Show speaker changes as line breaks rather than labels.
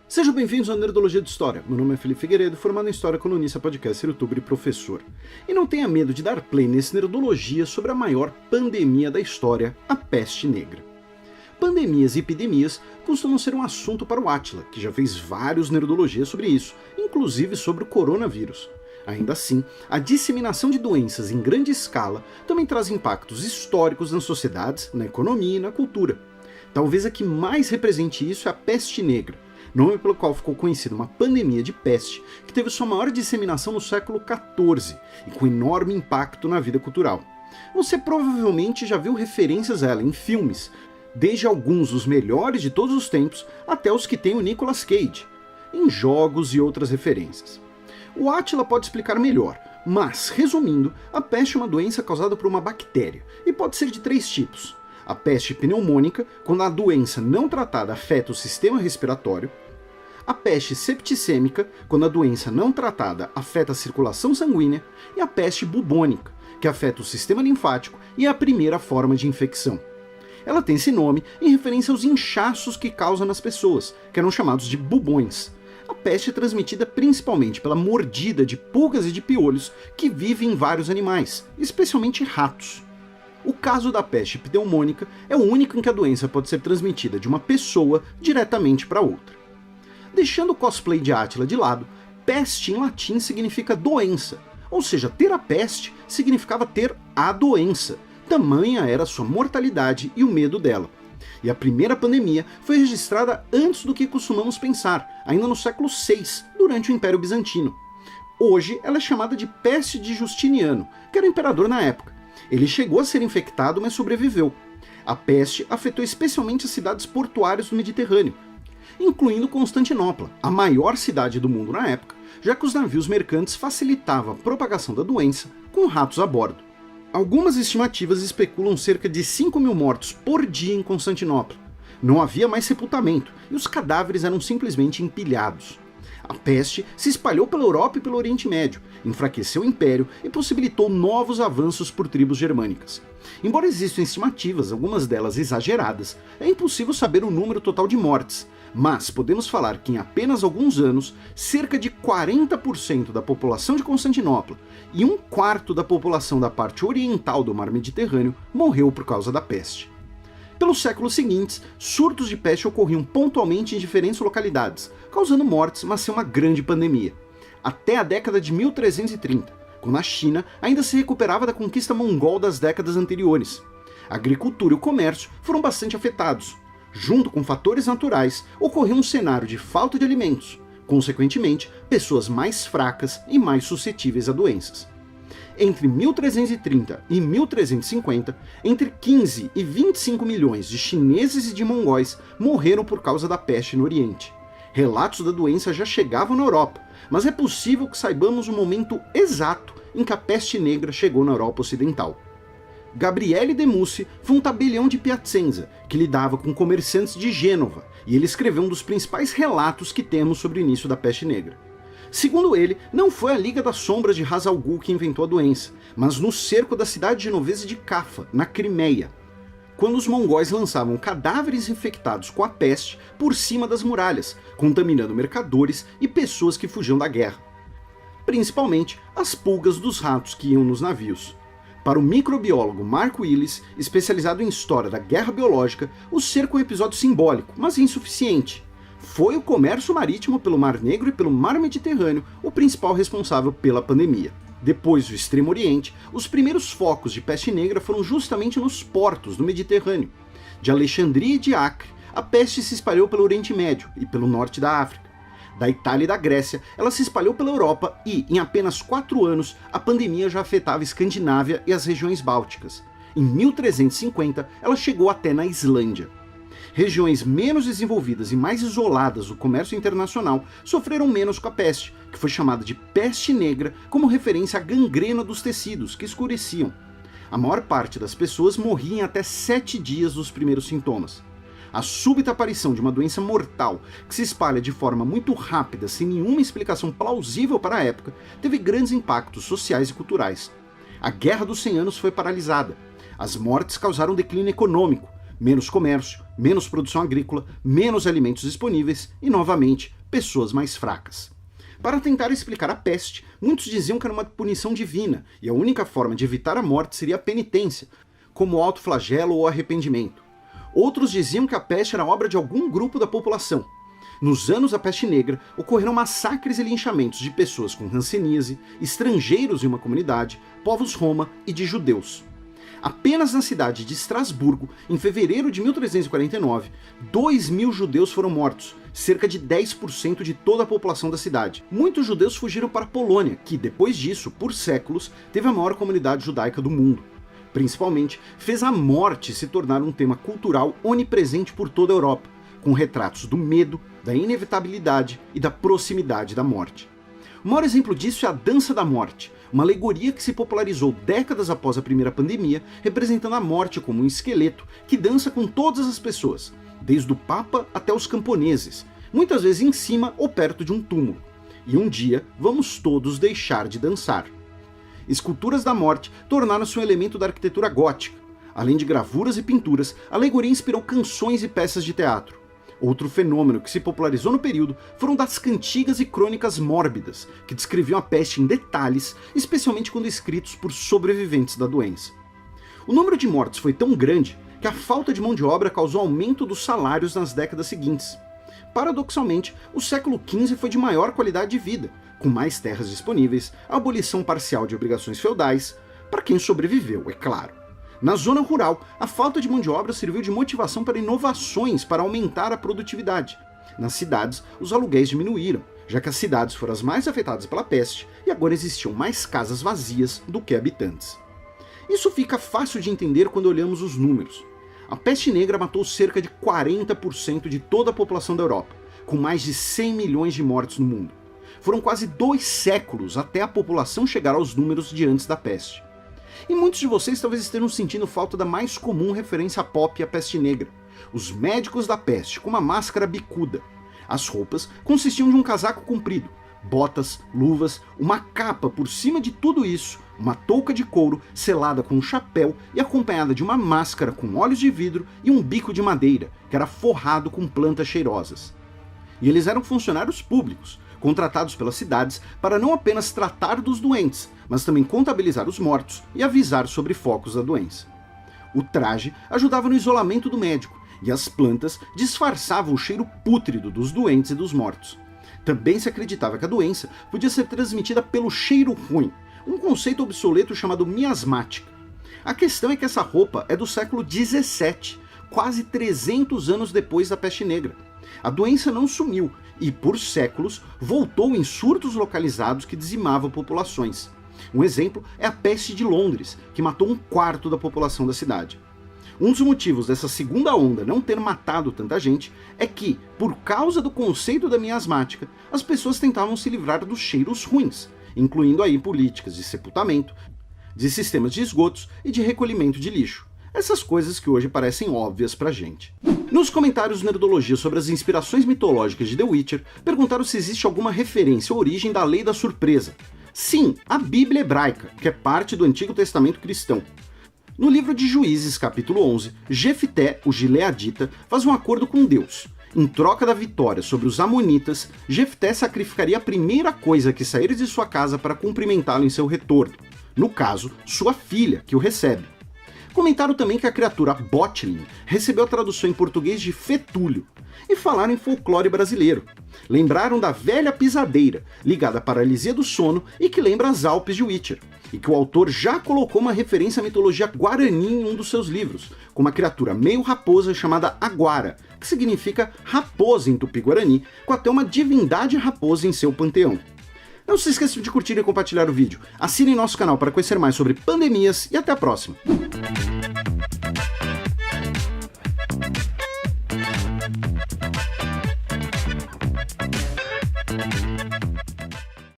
Sejam bem-vindos à Nerdologia de História. Meu nome é Felipe Figueiredo, formado em História, colunista, podcaster, youtuber e professor. E não tenha medo de dar play nesse Nerdologia sobre a maior pandemia da história, a peste negra. Pandemias e epidemias costumam ser um assunto para o Átila, que já fez vários Nerdologias sobre isso, inclusive sobre o coronavírus. Ainda assim, a disseminação de doenças em grande escala também traz impactos históricos nas sociedades, na economia e na cultura. Talvez a que mais represente isso é a peste negra, nome pelo qual ficou conhecida uma pandemia de peste que teve sua maior disseminação no século XIV e com enorme impacto na vida cultural. Você provavelmente já viu referências a ela em filmes, desde alguns dos melhores de todos os tempos até os que tem o Nicolas Cage, em jogos e outras referências. O Átila pode explicar melhor, mas, resumindo, a peste é uma doença causada por uma bactéria e pode ser de 3 tipos. A peste pneumônica, quando a doença não tratada afeta o sistema respiratório. A peste septicêmica, quando a doença não tratada afeta a circulação sanguínea, e a peste bubônica, que afeta o sistema linfático e é a primeira forma de infecção. Ela tem esse nome em referência aos inchaços que causa nas pessoas, que eram chamados de bubões. A peste é transmitida principalmente pela mordida de pulgas e de piolhos que vivem em vários animais, especialmente ratos. O caso da peste pneumônica é o único em que a doença pode ser transmitida de uma pessoa diretamente para outra. Deixando o cosplay de Átila de lado, peste em latim significa doença, ou seja, ter a peste significava ter a doença, tamanha era sua mortalidade e o medo dela. E a primeira pandemia foi registrada antes do que costumamos pensar, ainda no século VI, durante o Império Bizantino. Hoje ela é chamada de peste de Justiniano, que era o imperador na época. Ele chegou a ser infectado, mas sobreviveu. A peste afetou especialmente as cidades portuárias do Mediterrâneo, incluindo Constantinopla, a maior cidade do mundo na época, já que os navios mercantes facilitavam a propagação da doença com ratos a bordo. Algumas estimativas especulam cerca de 5.000 mortos por dia em Constantinopla. Não havia mais sepultamento e os cadáveres eram simplesmente empilhados. A peste se espalhou pela Europa e pelo Oriente Médio, enfraqueceu o Império e possibilitou novos avanços por tribos germânicas. Embora existam estimativas, algumas delas exageradas, é impossível saber o número total de mortes, mas podemos falar que em apenas alguns anos, cerca de 40% da população de Constantinopla e 1/4 da população da parte oriental do mar Mediterrâneo morreu por causa da peste. Pelos séculos seguintes, surtos de peste ocorriam pontualmente em diferentes localidades, causando mortes, mas sem uma grande pandemia. Até a década de 1330, quando a China ainda se recuperava da conquista mongol das décadas anteriores. A agricultura e o comércio foram bastante afetados. Junto com fatores naturais, ocorreu um cenário de falta de alimentos, consequentemente, pessoas mais fracas e mais suscetíveis a doenças. Entre 1330 e 1350, entre 15 e 25 milhões de chineses e de mongóis morreram por causa da peste no Oriente. Relatos da doença já chegavam na Europa, mas é possível que saibamos o momento exato em que a peste negra chegou na Europa Ocidental. Gabriele de Mussi foi um tabelião de Piacenza, que lidava com comerciantes de Gênova, e ele escreveu um dos principais relatos que temos sobre o início da peste negra. Segundo ele, não foi a Liga das Sombras de Ra's al Ghul que inventou a doença, mas no cerco da cidade genovesa de Cafa, na Crimeia, quando os mongóis lançavam cadáveres infectados com a peste por cima das muralhas, contaminando mercadores e pessoas que fugiam da guerra. Principalmente as pulgas dos ratos que iam nos navios. Para o microbiólogo Mark Willis, especializado em história da guerra biológica, o cerco é um episódio simbólico, mas insuficiente. Foi o comércio marítimo pelo Mar Negro e pelo Mar Mediterrâneo o principal responsável pela pandemia. Depois do Extremo Oriente, os primeiros focos de peste negra foram justamente nos portos do Mediterrâneo. De Alexandria e de Acre, a peste se espalhou pelo Oriente Médio e pelo norte da África. Da Itália e da Grécia, ela se espalhou pela Europa e, em apenas 4 anos, a pandemia já afetava a Escandinávia e as regiões bálticas. Em 1350, ela chegou até na Islândia. Regiões menos desenvolvidas e mais isoladas do comércio internacional sofreram menos com a peste, que foi chamada de peste negra como referência à gangrena dos tecidos, que escureciam. A maior parte das pessoas morria em até 7 dias dos primeiros sintomas. A súbita aparição de uma doença mortal que se espalha de forma muito rápida, sem nenhuma explicação plausível para a época, teve grandes impactos sociais e culturais. A Guerra dos 100 Anos foi paralisada. As mortes causaram declínio econômico, menos comércio, menos produção agrícola, menos alimentos disponíveis e, novamente, pessoas mais fracas. Para tentar explicar a peste, muitos diziam que era uma punição divina e a única forma de evitar a morte seria a penitência, como o autoflagelo ou arrependimento. Outros diziam que a peste era obra de algum grupo da população. Nos anos da peste negra, ocorreram massacres e linchamentos de pessoas com hanseníase, estrangeiros em uma comunidade, povos roma e de judeus. Apenas na cidade de Estrasburgo, em fevereiro de 1349, 2.000 judeus foram mortos, cerca de 10% de toda a população da cidade. Muitos judeus fugiram para a Polônia, que depois disso, por séculos, teve a maior comunidade judaica do mundo. Principalmente, fez a morte se tornar um tema cultural onipresente por toda a Europa, com retratos do medo, da inevitabilidade e da proximidade da morte. O maior exemplo disso é a Dança da Morte, uma alegoria que se popularizou décadas após a primeira pandemia, representando a morte como um esqueleto que dança com todas as pessoas, desde o Papa até os camponeses, muitas vezes em cima ou perto de um túmulo. E um dia vamos todos deixar de dançar. Esculturas da morte tornaram-se um elemento da arquitetura gótica. Além de gravuras e pinturas, a alegoria inspirou canções e peças de teatro. Outro fenômeno que se popularizou no período foram das cantigas e crônicas mórbidas, que descreviam a peste em detalhes, especialmente quando escritos por sobreviventes da doença. O número de mortes foi tão grande que a falta de mão de obra causou aumento dos salários nas décadas seguintes. Paradoxalmente, o século XV foi de maior qualidade de vida, com mais terras disponíveis, a abolição parcial de obrigações feudais, para quem sobreviveu, é claro. Na zona rural, a falta de mão de obra serviu de motivação para inovações para aumentar a produtividade. Nas cidades, os aluguéis diminuíram, já que as cidades foram as mais afetadas pela peste e agora existiam mais casas vazias do que habitantes. Isso fica fácil de entender quando olhamos os números. A peste negra matou cerca de 40% de toda a população da Europa, com mais de 100 milhões de mortes no mundo. Foram quase 2 séculos até a população chegar aos números de antes da peste. E muitos de vocês talvez estejam sentindo falta da mais comum referência pop à peste negra, os médicos da peste com uma máscara bicuda. As roupas consistiam de um casaco comprido, botas, luvas, uma capa por cima de tudo isso, uma touca de couro selada com um chapéu e acompanhada de uma máscara com olhos de vidro e um bico de madeira, que era forrado com plantas cheirosas. E eles eram funcionários públicos, contratados pelas cidades para não apenas tratar dos doentes, mas também contabilizar os mortos e avisar sobre focos da doença. O traje ajudava no isolamento do médico, e as plantas disfarçavam o cheiro pútrido dos doentes e dos mortos. Também se acreditava que a doença podia ser transmitida pelo cheiro ruim, um conceito obsoleto chamado miasmática. A questão é que essa roupa é do século XVII, quase 300 anos depois da peste negra. A doença não sumiu e, por séculos, voltou em surtos localizados que dizimavam populações. Um exemplo é a peste de Londres, que matou 1/4 da população da cidade. Um dos motivos dessa segunda onda não ter matado tanta gente é que, por causa do conceito da miasmática, as pessoas tentavam se livrar dos cheiros ruins, incluindo aí políticas de sepultamento, de sistemas de esgotos e de recolhimento de lixo. Essas coisas que hoje parecem óbvias pra gente. Nos comentários do Nerdologia sobre as inspirações mitológicas de The Witcher, perguntaram se existe alguma referência ou origem da Lei da Surpresa. Sim, a Bíblia hebraica, que é parte do Antigo Testamento cristão. No livro de Juízes, capítulo 11, Jefté, o gileadita, faz um acordo com Deus. Em troca da vitória sobre os amonitas, Jefté sacrificaria a primeira coisa que sair de sua casa para cumprimentá-lo em seu retorno. No caso, sua filha, que o recebe. Comentaram também que a criatura Botling recebeu a tradução em português de fetúlio, e falaram em folclore brasileiro. Lembraram da velha pisadeira, ligada à paralisia do sono e que lembra as Alpes de Witcher, e que o autor já colocou uma referência à mitologia guarani em um dos seus livros, com uma criatura meio raposa chamada Aguara, que significa raposa em tupi-guarani, com até uma divindade raposa em seu panteão. Não se esqueçam de curtir e compartilhar o vídeo, assinem nosso canal para conhecer mais sobre pandemias e até a próxima!